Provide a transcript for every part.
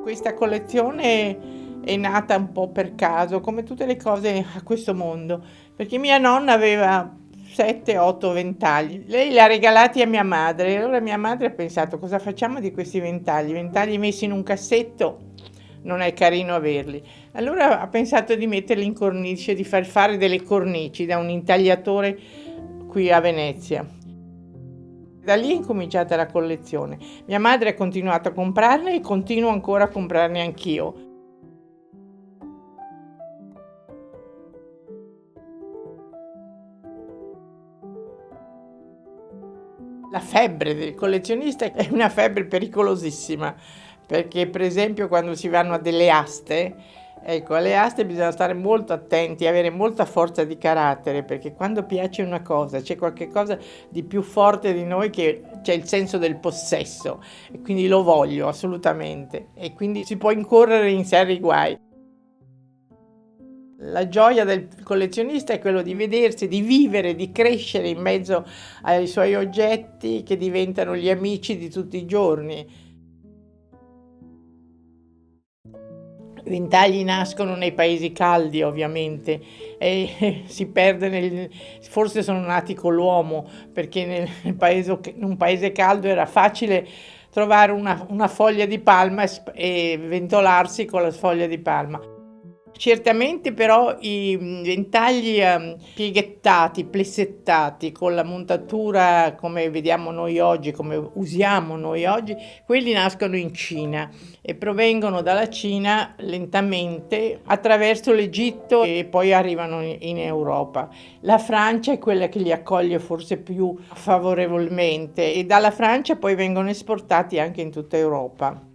Questa collezione è nata un po' per caso, come tutte le cose a questo mondo, perché mia nonna aveva 7, 8 ventagli. Lei li ha regalati a mia madre e allora mia madre ha pensato: cosa facciamo di questi ventagli? Ventagli messi in un cassetto non è carino averli. Allora ha pensato di metterli in cornice, di far fare delle cornici da un intagliatore qui a Venezia. Da lì è incominciata la collezione. Mia madre ha continuato a comprarne e continuo ancora a comprarne anch'io. La febbre del collezionista è una febbre pericolosissima, perché per esempio quando si vanno a delle aste, ecco, alle aste bisogna stare molto attenti, avere molta forza di carattere, perché quando piace una cosa, c'è qualche cosa di più forte di noi, che c'è il senso del possesso, e quindi lo voglio assolutamente, e quindi si può incorrere in seri guai. La gioia del collezionista è quello di vedersi, di vivere, di crescere in mezzo ai suoi oggetti che diventano gli amici di tutti i giorni. I ventagli nascono nei paesi caldi, ovviamente, e si perde forse sono nati con l'uomo, perché in un paese caldo era facile trovare una foglia di palma e ventolarsi con la foglia di palma. Certamente però i ventagli pieghettati, plessettati, con la montatura come vediamo noi oggi, come usiamo noi oggi, quelli nascono in Cina e provengono dalla Cina lentamente attraverso l'Egitto e poi arrivano in Europa. La Francia è quella che li accoglie forse più favorevolmente e dalla Francia poi vengono esportati anche in tutta Europa.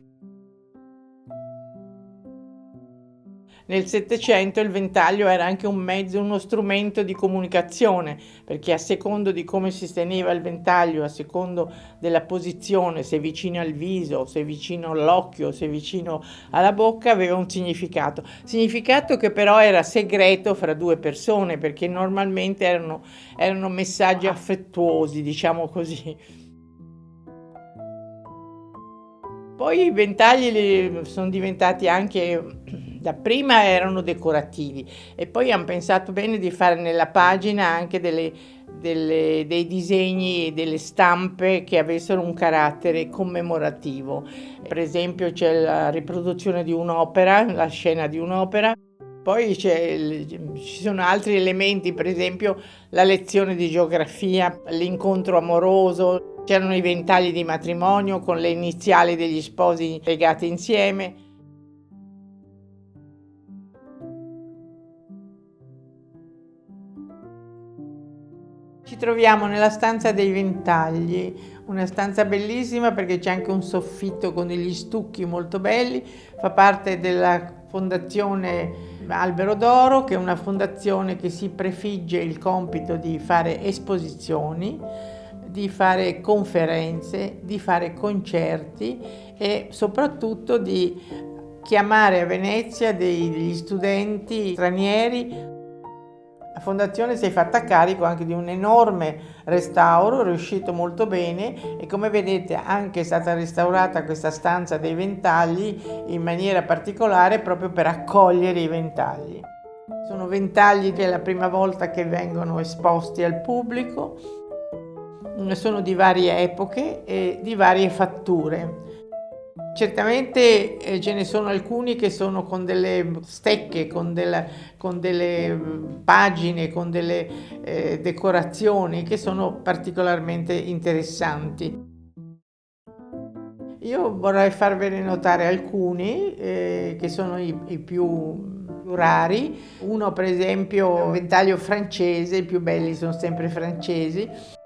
Nel Settecento il ventaglio era anche un mezzo, uno strumento di comunicazione, perché a secondo di come si teneva il ventaglio, a secondo della posizione, se vicino al viso, se vicino all'occhio, se vicino alla bocca, aveva un significato. Significato che però era segreto fra due persone, perché normalmente erano messaggi affettuosi, diciamo così. Poi i ventagli sono diventati anche, dapprima erano decorativi e poi hanno pensato bene di fare nella pagina anche dei disegni e delle stampe che avessero un carattere commemorativo. Per esempio c'è la riproduzione di un'opera, la scena di un'opera. Poi ci sono altri elementi, per esempio la lezione di geografia, l'incontro amoroso, c'erano i ventagli di matrimonio con le iniziali degli sposi legate insieme. Ci troviamo nella stanza dei ventagli, una stanza bellissima perché c'è anche un soffitto con degli stucchi molto belli, fa parte della Fondazione Albero d'Oro, che è una fondazione che si prefigge il compito di fare esposizioni, di fare conferenze, di fare concerti e soprattutto di chiamare a Venezia degli studenti stranieri. La fondazione si è fatta carico anche di un enorme restauro, riuscito molto bene, e come vedete anche è stata restaurata questa stanza dei ventagli in maniera particolare proprio per accogliere i ventagli. Sono ventagli che è la prima volta che vengono esposti al pubblico, sono di varie epoche e di varie fatture. Certamente ce ne sono alcuni che sono con delle stecche, con delle pagine, con delle decorazioni che sono particolarmente interessanti. Io vorrei farvene notare alcuni che sono i più rari. Uno per esempio, un ventaglio francese, i più belli sono sempre francesi,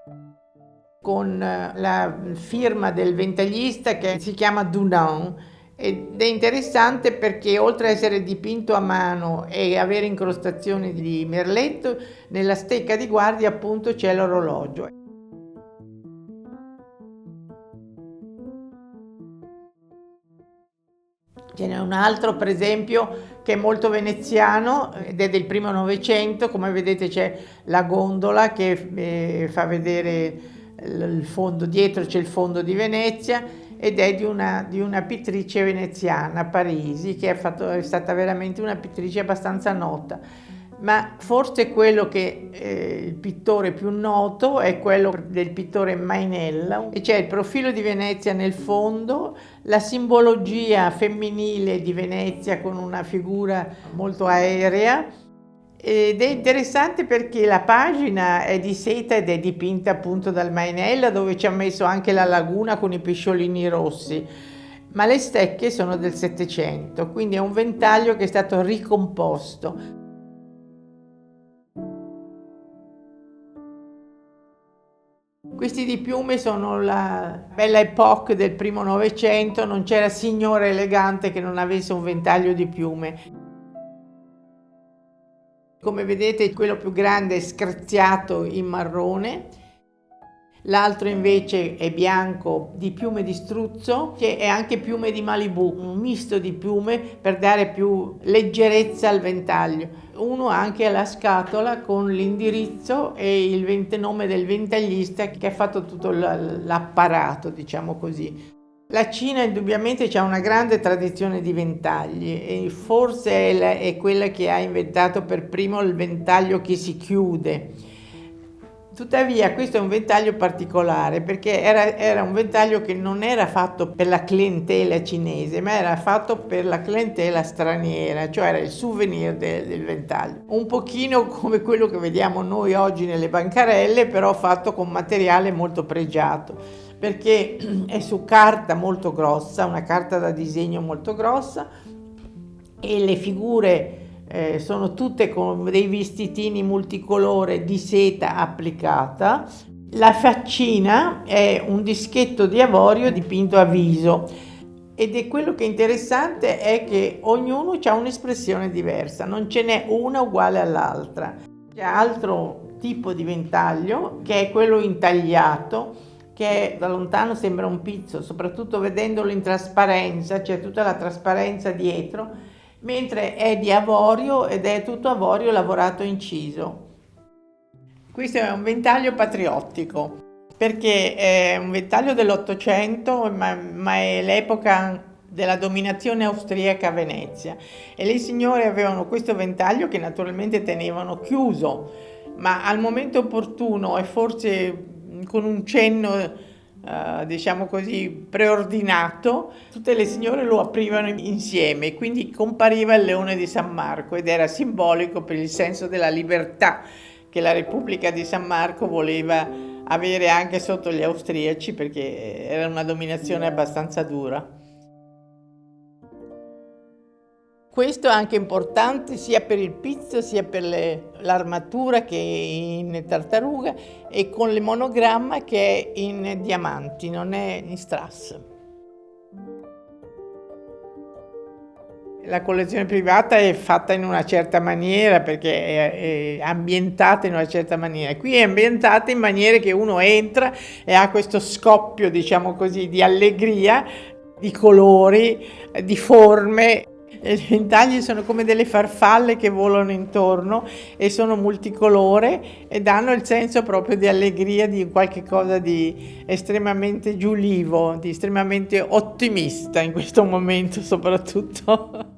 con la firma del ventaglista che si chiama Dunant, ed è interessante perché oltre a essere dipinto a mano e avere incrostazioni di merletto, nella stecca di guardia appunto c'è l'orologio. Ce n'è un altro per esempio che è molto veneziano ed è del primo Novecento, come vedete c'è la gondola che fa vedere il fondo, dietro c'è il fondo di Venezia, ed è di una pittrice veneziana, Parisi, che è stata veramente una pittrice abbastanza nota. Ma forse quello che il pittore più noto è quello del pittore Mainella, e c'è il profilo di Venezia nel fondo, la simbologia femminile di Venezia con una figura molto aerea, ed è interessante perché la pagina è di seta ed è dipinta appunto dal Mainella, dove ci ha messo anche la laguna con i pesciolini rossi, ma le stecche sono del Settecento, quindi è un ventaglio che è stato ricomposto. Questi di piume sono la bella époque del primo Novecento, non c'era signora elegante che non avesse un ventaglio di piume. Come vedete, quello più grande è screziato in marrone, l'altro invece è bianco di piume di struzzo, che è anche piume di Malibu, un misto di piume per dare più leggerezza al ventaglio. Uno anche alla scatola con l'indirizzo e il nome del ventaglista che ha fatto tutto l'apparato, diciamo così. La Cina indubbiamente ha una grande tradizione di ventagli e forse è quella che ha inventato per primo il ventaglio che si chiude. Tuttavia questo è un ventaglio particolare perché era un ventaglio che non era fatto per la clientela cinese, ma era fatto per la clientela straniera, cioè era il souvenir del ventaglio. Un pochino come quello che vediamo noi oggi nelle bancarelle, però fatto con materiale molto pregiato, perché è su carta molto grossa, una carta da disegno molto grossa, e le figure sono tutte con dei vestitini multicolore di seta applicata. La faccina è un dischetto di avorio dipinto a viso, ed è quello che è interessante è che ognuno ha un'espressione diversa, non ce n'è una uguale all'altra. C'è altro tipo di ventaglio che è quello intagliato, che da lontano sembra un pizzo, soprattutto vedendolo in trasparenza, c'è tutta la trasparenza dietro, mentre è di avorio ed è tutto avorio lavorato inciso. Questo è un ventaglio patriottico, perché è un ventaglio dell'Ottocento, ma è l'epoca della dominazione austriaca a Venezia, e le signore avevano questo ventaglio che naturalmente tenevano chiuso, ma al momento opportuno e forse con un cenno diciamo così preordinato, tutte le signore lo aprivano insieme, quindi compariva il leone di San Marco ed era simbolico per il senso della libertà che la Repubblica di San Marco voleva avere anche sotto gli austriaci, perché era una dominazione abbastanza dura. Questo è anche importante sia per il pizzo sia per l'armatura che è in tartaruga, e con il monogramma che è in diamanti, non è in strass. La collezione privata è fatta in una certa maniera perché è ambientata in una certa maniera. Qui è ambientata in maniera che uno entra e ha questo scoppio, diciamo così, di allegria, di colori, di forme. I ventagli sono come delle farfalle che volano intorno e sono multicolore e danno il senso proprio di allegria, di qualche cosa di estremamente giulivo, di estremamente ottimista in questo momento soprattutto.